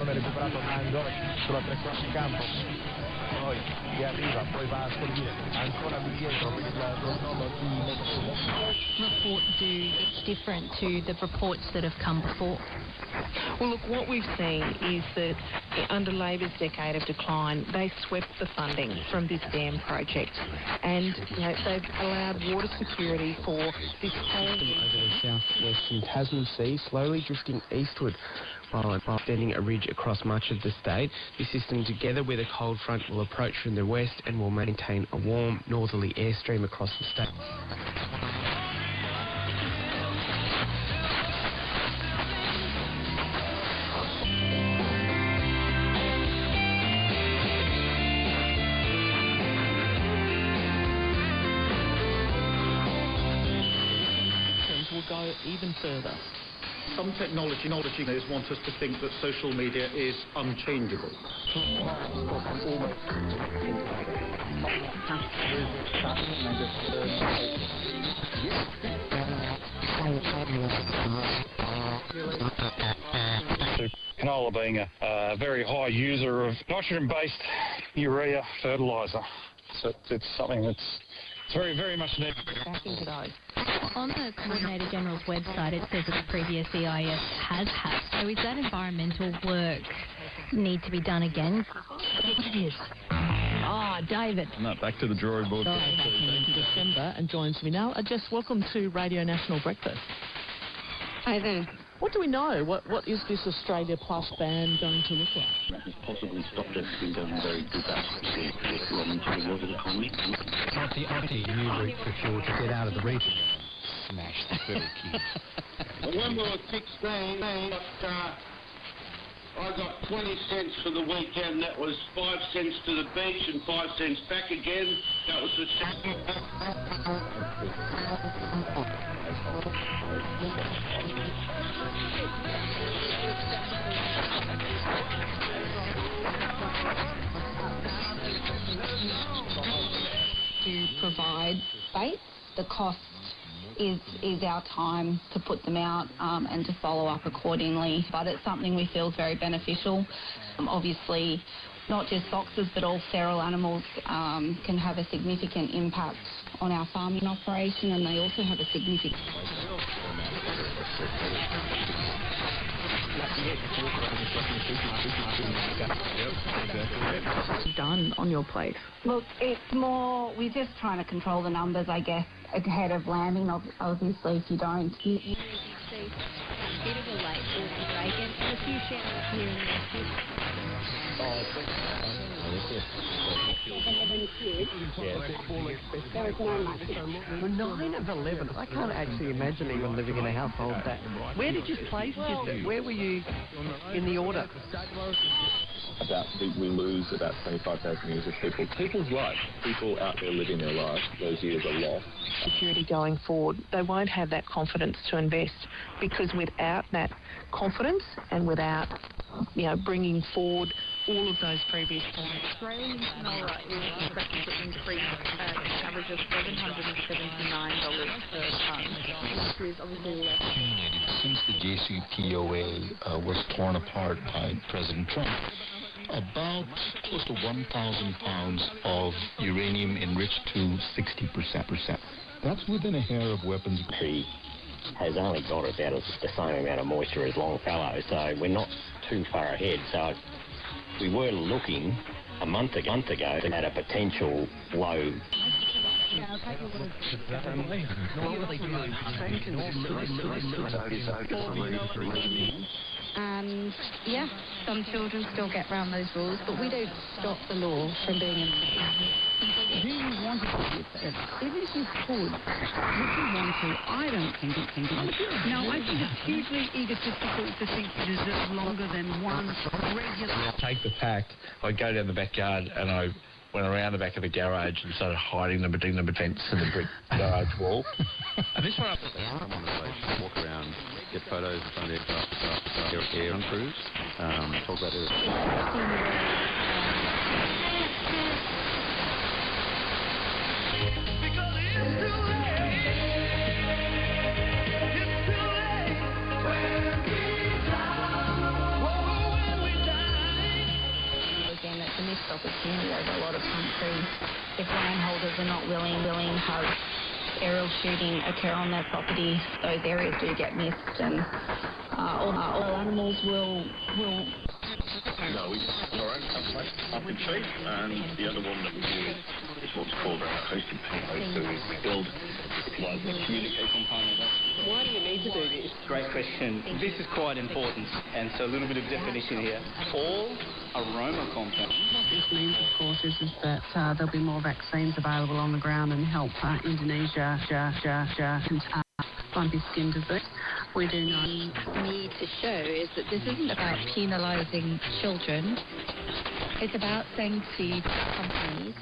pallone recuperato Angolo sulla tre quarti campo, poi che arriva, poi va a Scolvire, ancora lì dietro per il controllo di Montezuma. Report do different to the reports that have come before? Well, look, what we've seen is that under Labor's decade of decline, they swept the funding from this dam project, and they've allowed water security for this whole... Over the southwestern Tasman Sea, slowly drifting eastward while extending a ridge across much of the state. This system, together with a cold front, will approach from the west and will maintain a warm northerly airstream across the state. Will go even further. Some technologists want us to think that social media is unchangeable. Canola being a very high user of nitrogen-based urea fertiliser, so it's something that's very, very much needed. Back into those. On the Coordinator General's website, it says that the previous EIS has had. So is that environmental work need to be done again? It is. David. No, back to the drawing board. Back into December and joins me now. Just welcome to Radio National Breakfast. Hi there. What do we know? What is this Australia Plus ban going to look like? It's possibly stopped us from going very good back to the water economy. Not the new route for fuel to get out of the region. Smash the very key. When we were 16, I got 20 cents for the weekend. That was 5 cents to the beach and 5 cents back again. That was the to provide space. The cost is our time to put them out and to follow up accordingly. But it's something we feel is very beneficial. Obviously, not just foxes, but all feral animals can have a significant impact on our farming operation, and they also have a significant... Done on your plate? Look, it's more, we're just trying to control the numbers, I guess, ahead of lambing. Obviously, if you don't... You see a bit of a late break and a few showers here and For 9 of 11, I can't actually imagine even living in a household that... Where did you place yourself? Where were you in the order? We lose about 25,000 years of people's lives. People out there living their lives, those years are lost. Security going forward, they won't have that confidence to invest, because without that confidence and without, bringing forward all of those previous points. Australian canola is expected to increase at an average of $779 per tonne, which is obviously less. Since the JCPOA was torn apart by President Trump, about close to 1,000 pounds of uranium enriched to 60%. That's within a hair of weapons. Tree has only got about the same amount of moisture as Longfellow, so we're not too far ahead. So we were looking a month ago at a potential low. And some children still get around those rules, but we don't stop the law from being in place. Do you want to do this? Even if you could, would you want to? I don't think it's easy. No, I think it's hugely egotistical to think you deserve longer than one regular... Take the pact, I'd go down the backyard and I went around the back of the garage and started hiding them between the fence and the brick garage wall. And this one up there, I'm on the way, walk around, get photos of some of the air crews, talk about it. over a lot of country. If landholders are not willing to have aerial shooting occur on their property, those areas do get missed, and all animals will. No, we our own up in sheep, and the other one that we do is what's called a hosted payload. So we build like the communicate component. Why do you need to do this? Great question. This is quite important, and so a little bit of definition here. All aroma compounds. What this means, of course, is that there'll be more vaccines available on the ground and help Indonesia lumpy skin disease. We do not need to show is that this isn't about penalising children. It's about saying to companies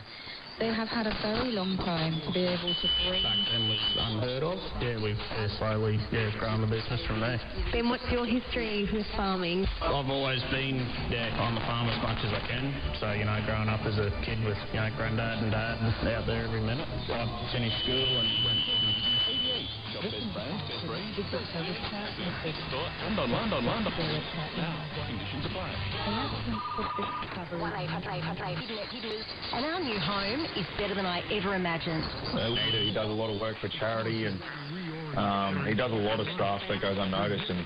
they have had a very long time to be able to bring... Back then was unheard of. Yeah, we've slowly grown the business from there. Ben, what's your history with farming? I've always been on the farm as much as I can. So, growing up as a kid with, granddad and dad out there every minute. I finished school and went... And our new home is better than I ever imagined. He does a lot of work for charity, and he does a lot of stuff that goes unnoticed. And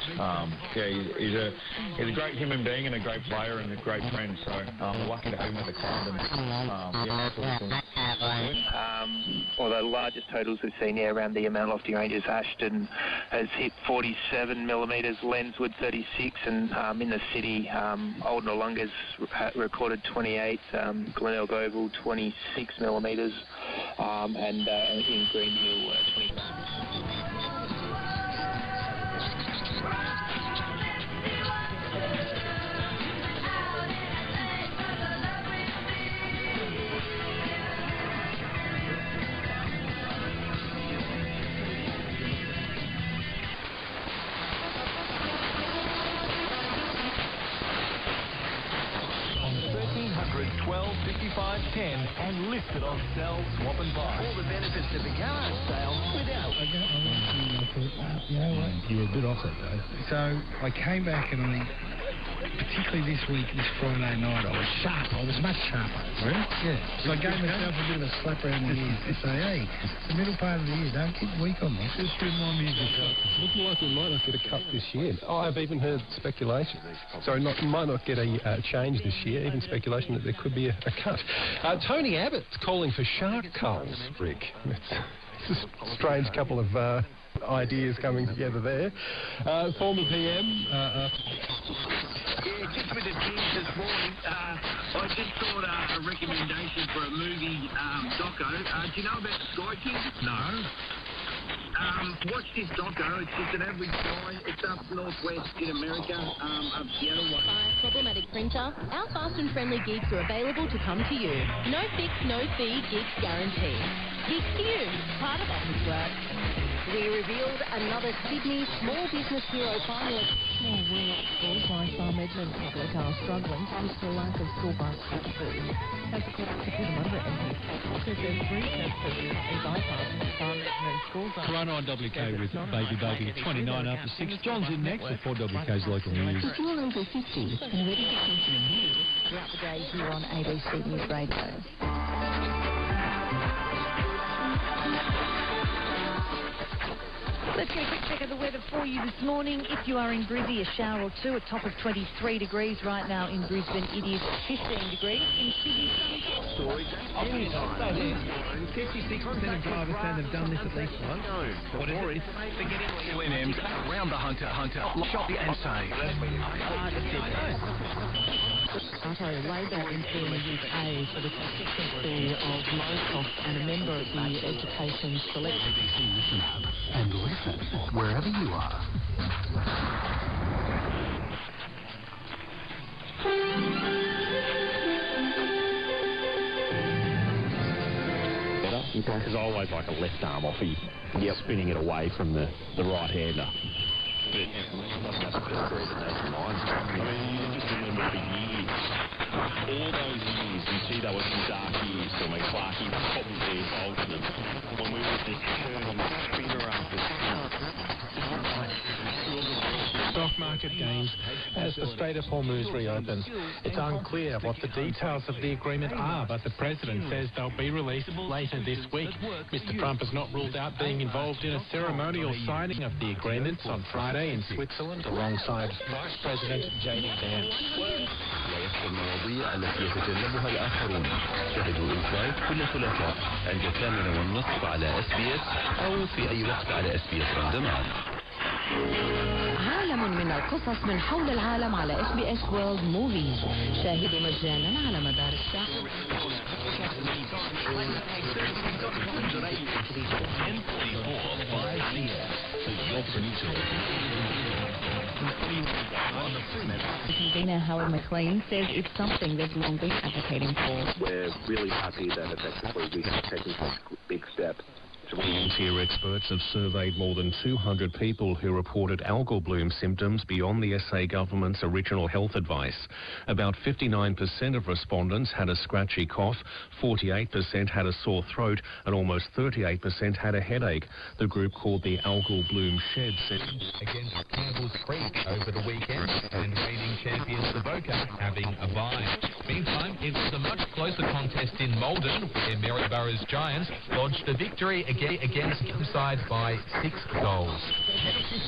he's a great human being and a great player and a great friend. So we're lucky to have him at the club. One of the largest totals we've seen here around the Mount Lofty Ranges. Ashton has hit 47 millimetres, Lenswood 36, and in the city, Old Nollunga's recorded 28, Glenelg Oval 26 millimetres, and in Green Hill 20. And listed on Sell, Swap and Buy. All the benefits of the garage sale without. You were a bit off that day. So I came back and particularly this week, this Friday night, I was sharp. I was much sharper. Really? Yeah. So I gave myself a bit of a slap around the ears to say, hey, it's the middle part of the year, don't get weak on me. Just remind me of yourself. It's looking like we might not get a cut this year. I've even heard speculation. Sorry, might not get a change this year, even speculation that there could be a cut. Tony Abbott's calling for shark culls, Rick. It's a strange couple of ideas coming together there. Former PM... just with the news this morning, I just thought a recommendation for a movie doco. Do you know about Sky King? No. Watch this doco. It's just an average guy. It's up northwest in America, up Seattle. By Problematic Printer, our fast and friendly gigs are available to come to you. No fix, no fee, gigs guaranteed. Gigs to you, part of office work. We revealed another Sydney small business hero finalist. Small rural schools like Farm Edmund Public are struggling due to a lack of school bus services. As according to Peter Munro MP, says there's 3 tests that are currently bypassing Farm Edmund schools. Corona on WK with Baby 29 after 6. John's in next with 4 WK's local news. If you're over 50 and ready for something new, throughout the day here on ABC News Radio. Let's get a quick check of the weather for you this morning. If you are in Brizzy, a shower or two, a top of 23 degrees. Right now in Brisbane, it is 15 degrees. In Sydney, storage anytime. 56% of drivers say they've done this at least once. What is it? UNM's around the Hunter, shop and save. Ontario Labor MP in the UK for the consistency of low cost and a member of the Education Select. ABC Listen Hub and listen wherever you are. Because I always like a left arm offie, spinning it away from the right-hander. But that's the best breed that has lines. I mean, you just remember for years, all those years, you see there were some dark years for me, Clarkie, Cottontail, Bolton, when we were just turning finger after Stock market market gains as the Strait of Hormuz reopens. It's unclear what the details of the agreement are, but the president says they'll be released later this week. Mr. Trump has not ruled out being involved in a ceremonial signing of the agreements on Friday in Switzerland alongside Vice President J.D. Vance. المواضيع التي يتجنبها الآخرون. شاهدوا إنسايت كل ثلاثاء عند 8:30 على SBS أو في أي وقت على SBS On Demand. عالم من القصص من حول العالم على SBS World Movies. شاهدوا مجانا على مدار الساعة. Convener Howard McLean says it's something they've long been advocating for. We're really happy that effectively we have taken this big step. Volunteer experts have surveyed more than 200 people who reported algal bloom symptoms beyond the SA government's original health advice. About 59% of respondents had a scratchy cough, 48% had a sore throat, and almost 38% had a headache. The group called the Algal Bloom Shed said against Campbell's Creek over the weekend, and reigning champions Avoca having a bye. Meantime, it was a much closer contest in Maldon, where Maryborough Giants lodged a victory against Hillside by 6 goals.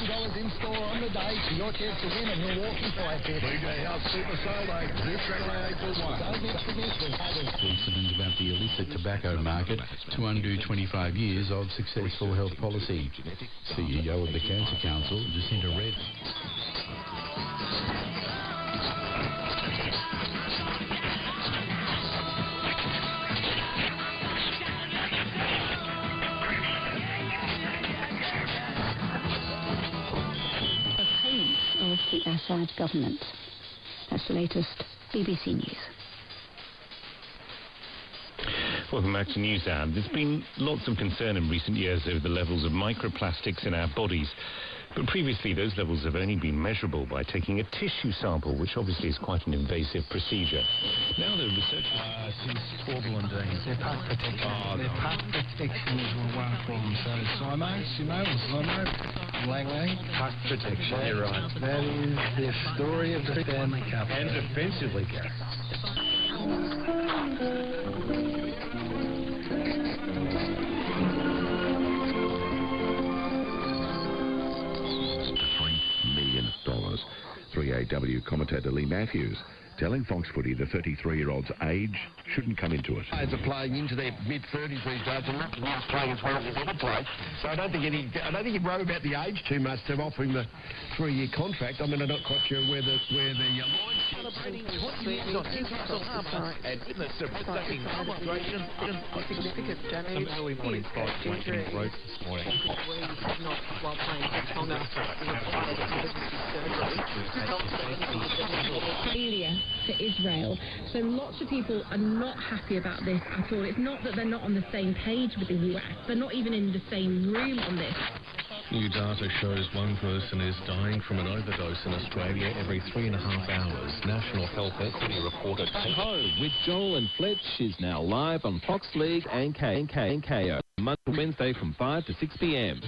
$50 in store on the day for your chance to win a Milwaukee Fire Pit. BJ House Super Sale Day, this Saturday, April 1. Don't miss the news. Incident about the illicit tobacco market to undo 25 years of successful health policy. CEO of the Cancer Council, Jacinta Red. Of the Assad government. That's the latest BBC News. Welcome back to NewsHour. There's been lots of concern in recent years over the levels of microplastics in our bodies. But previously, those levels have only been measurable by taking a tissue sample, which obviously is quite an invasive procedure. Now the research... since turbulent days. Their path protection. Their path protection is one form. So Simo, Langley, path protection. You're right. That is the story of the family couple. And defensively, Gary. $3 million. 3AW commentator Lee Matthews telling Fox Footy the 33-year-old's age shouldn't come into it. Players are playing into their mid-30s these days and not playing as well as they've ever played. So I don't think you worry about the age too much to offer him a 3-year contract. I mean, I'm not quite sure where the celebrating 20 years of Newcastle Harbour and in the surprising celebration, significant damage. Some early morning flights making roads this morning. Not while playing failure to Israel. So lots of people are not happy about this at all. It's not that they're not on the same page with the US. They're not even in the same room on this. New data shows one person is dying from an overdose in Australia every 3.5 hours. National Health Equity reported. Home with Joel and Fletch is now live on Fox League and KO. Monday to Wednesday from 5 to 6 p.m.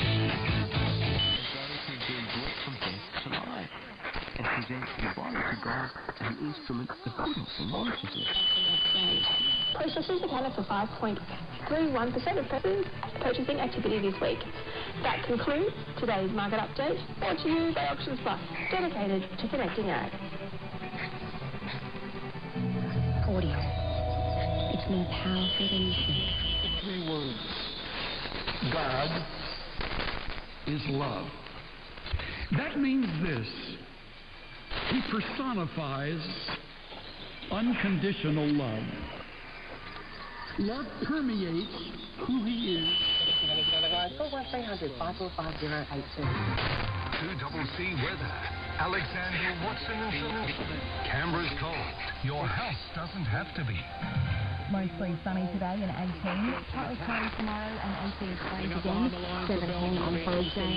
And presents the body to God and the instrument of goodness and righteousness. Processors accounted for 5.31% of purchasing activity this week. That concludes today's market update, brought to you by Auctions Plus, dedicated to connecting ag. Audio. It's more powerful than you think. 3 words. God is love. That means this. He personifies unconditional love. Love permeates who he is. 2CC weather. Alexander Watson and Solution. Canberra's cold. Your house doesn't have to be. Mostly sunny today and 18. Partly cloudy tomorrow and 18 rain again. 17 on Thursday.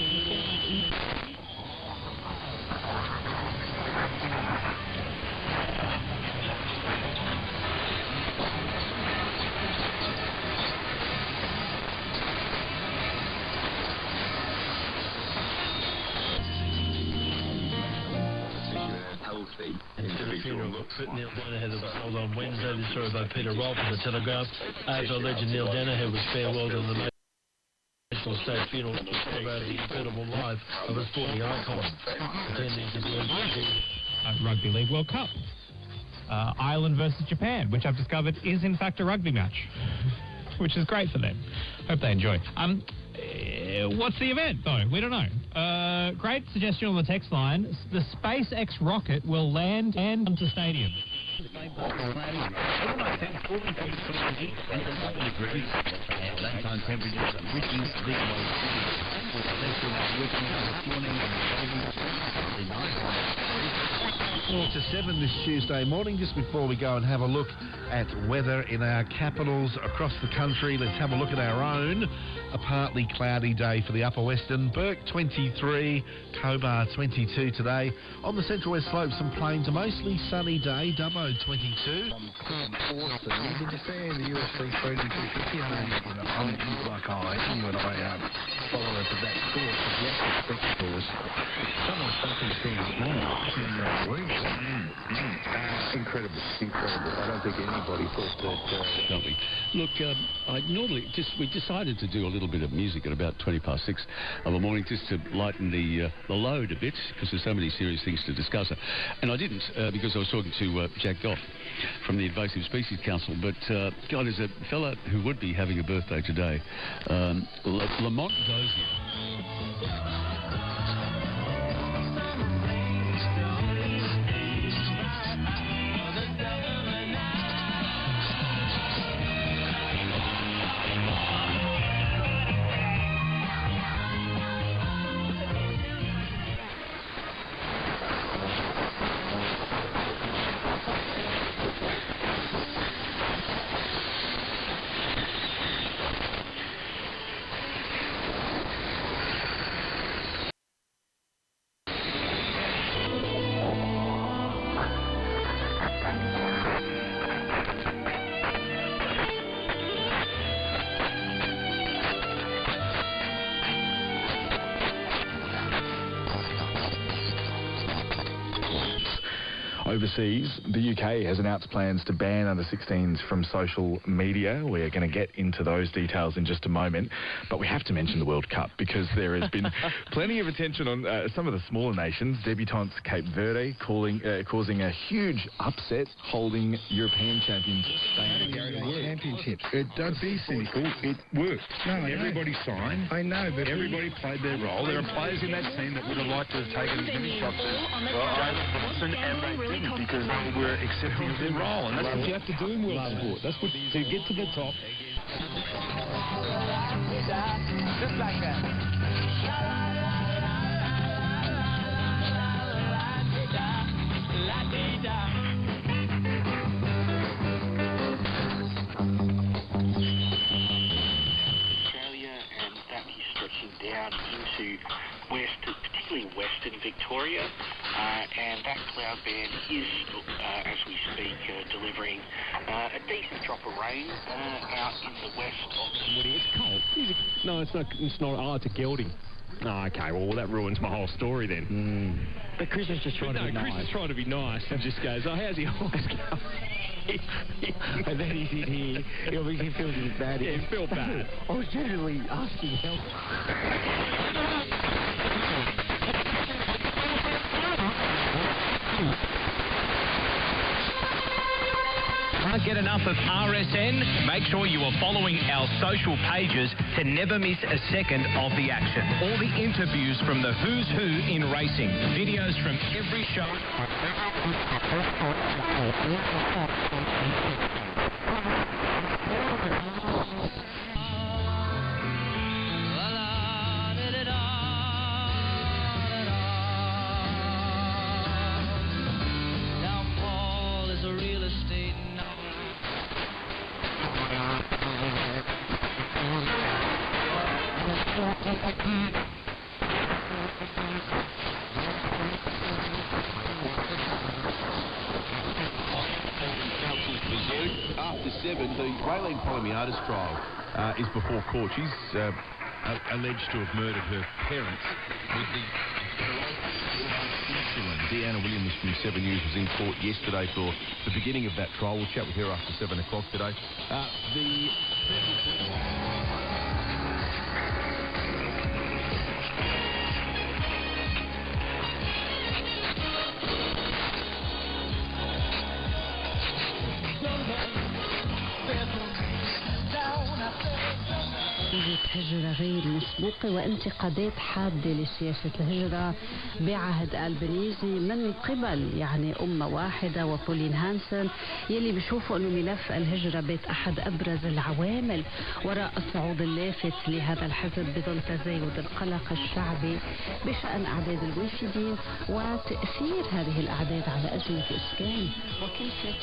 The funeral for Neil Danaher that was held on Wednesday. This story by Peter Roll from the Telegraph. AFL legend Neil Danaher was farewelled in the National State funeral to celebrate the incredible life of a sporting icon. Attending to the Rugby League World Cup. Ireland versus Japan, which I've discovered is in fact a rugby match, which is great for them. Hope they enjoy. What's the event, though? We don't know. Great suggestion on the text line. The SpaceX rocket will land and onto stadium. To 7 this Tuesday morning. Just before we go and have a look at weather in our capitals across the country, let's have a look at our own. A partly cloudy day for the Upper Western. Burke 23, Cobar 22 today. On the Central West Slope, some plains, a mostly sunny day. Dubbo 22. Did you see the UFC Freedom 250? I'm like, you and I follower of that sport. The actual spectacles. Some of the stuff he's doing this morning. Incredible. I don't think anybody thought that. Lovely. Look, we decided to do a little bit of music at about 6:20 of the morning just to lighten the load a bit because there's so many serious things to discuss. And I didn't because I was talking to Jack Goff from the Invasive Species Council. But God, there's a fella who would be having a birthday today, Lamont Dozier. Overseas, the UK has announced plans to ban under-16s from social media. We're going to get into those details in just a moment. But we have to mention the World Cup because there has been plenty of attention on some of the smaller nations. Debutantes Cape Verde causing a huge upset, holding European champions staying championships. Don't be cynical. It worked. No, everybody signed. I know, but everybody played their role. There are players in that team that would have liked to have taken as many shots as Jalen Watson, and they didn't because they were accepting of their role. And that's what you have to do in world sport. That's what to get to the top. Just like that. Down into particularly western Victoria, and that cloud band is, as we speak, delivering a decent drop of rain out in the west of the... It's cold. No, it's not. It's not. Oh, it's a gelding. Oh, okay, well, that ruins my whole story then. But Chris is just trying to be nice. Chris is trying to be nice and just goes, oh, how's your horse going? And then he's in here. He feels bad. Yeah, he felt bad. I was genuinely asking help. Can't get enough of RSN? Make sure you are following our social pages to never miss a second of the action. All the interviews from the who's who in racing. Videos from every show. After 7, the Raylene Polymiatis trial is before court. She's alleged to have murdered her parents with the insulin Deanna Williams from 7 News was in court yesterday for the beginning of that trial. We'll chat with her after 7 o'clock today. هجرة غير مسبوقة وانتقادات حادة لسياسة الهجرة بعهد البنيزي من قبل يعني أمة واحدة وبولين هانسن يلي بيشوفوا أنه ملف الهجرة بيت أحد أبرز العوامل وراء الصعود اللافت لهذا الحزب بظل تزايد القلق الشعبي بشأن أعداد الوافدين وتأثير هذه الأعداد على أزمة الإسكان وكيف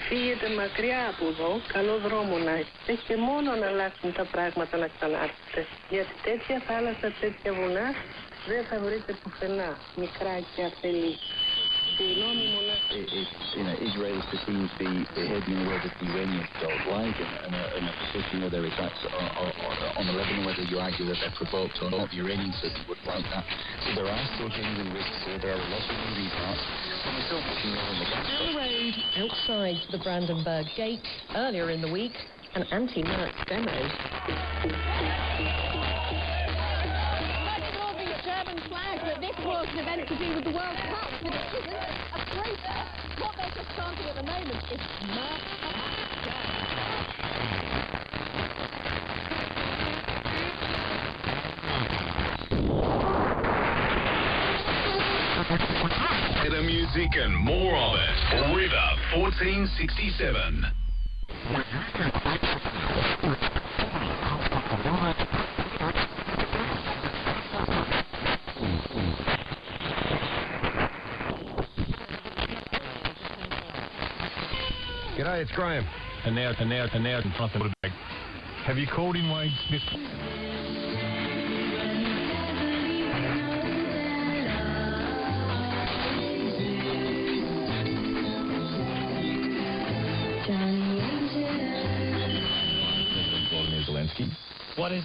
Φύγετε μακριά από εδώ, καλό δρόμο να έχετε και μόνο να αλλάξουν τα πράγματα να ξανάρθετε. Γιατί τέτοια θάλασσα, τέτοια βουνά δεν θα βρείτε πουθενά, μικρά και αφελή. Συγγνώμη μονάχα. Israel perceives the heading where the Iranians don't like in a position where their attacks on the Lebanon, whether you argue that they're provoked or not, the Iranians certainly would like that. So there are still genuine risks here. There are a lot of moving parts. And we're still pushing on the gas. Down the road, outside the Brandenburg Gate, earlier in the week, an anti-Merc demo. German flag that this was an event to do with the World Cup, but it isn't a protest. What they're just chanting at the moment is Better music and more of it. River 1467. G'day, it's Graham. And now, have you called in Wade Smith? What is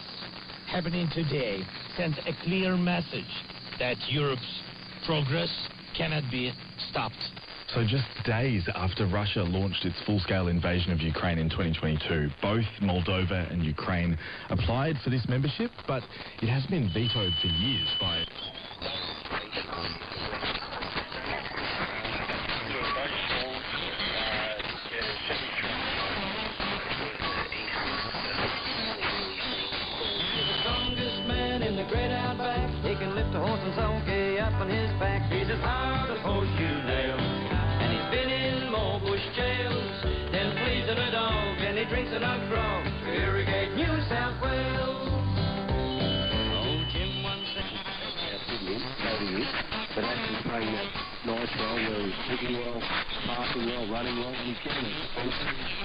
happening today sends a clear message that Europe's progress cannot be stopped. So just days after Russia launched its full-scale invasion of Ukraine in 2022, both Moldova and Ukraine applied for this membership, but it has been vetoed for years by... He can lift a horse and donkey up on his back. He's as hard as horseshoe nails. And he's been in more bush jails than fleas in a dog. And he drinks enough grog to irrigate New South Wales. Oh, Jim once said... But actually playing that nice role where he's kicking well, passing well, running well, and he's getting it.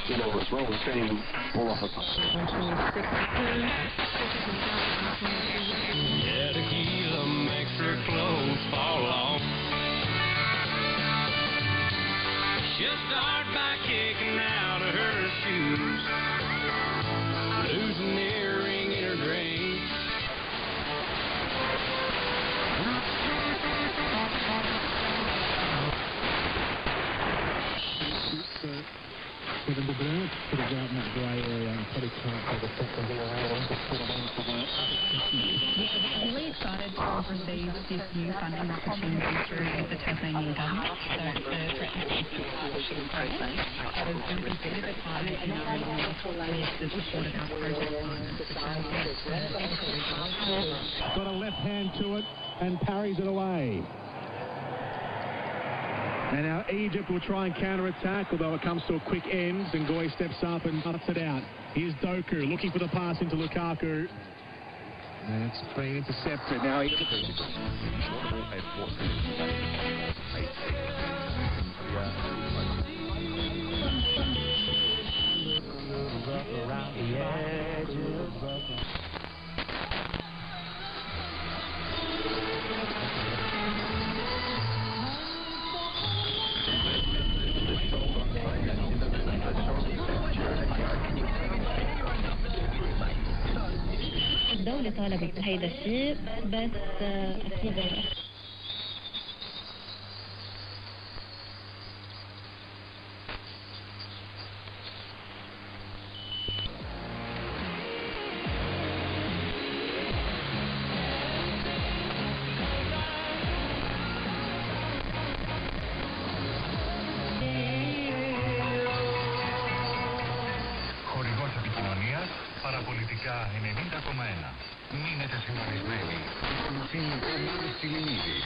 You know, as well, we're seeing him all off a puck. Yeah, tequila makes her clothes fall off. She'll start by kicking out of her shoes, losing the earring in her drink. Kevin De Bruyne could have out in that grey area and probably can't take a second there. I'm really excited to have received this new funding opportunity through the Tasmanian government. So the threatened process has been considered as part of the with the support of our project partners. Got a left hand to it and parries it away. And now Egypt will try and counter-attack, although it comes to a quick end. Ngoy steps up and cuts it out. Here's Doku looking for the pass into Lukaku. And it's being intercepted. Now he... Around the edges. الدولة اللي طالبت هيدا الشيء بس اكيد Χορηγός επικοινωνίας, παραπολιτικά 90,1. Μείνετε συντονισμένοι. Ακολουθεί ο Μάρης Τηλιμίδης.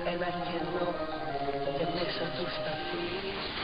Ένα κενό και μέσα του σταθείς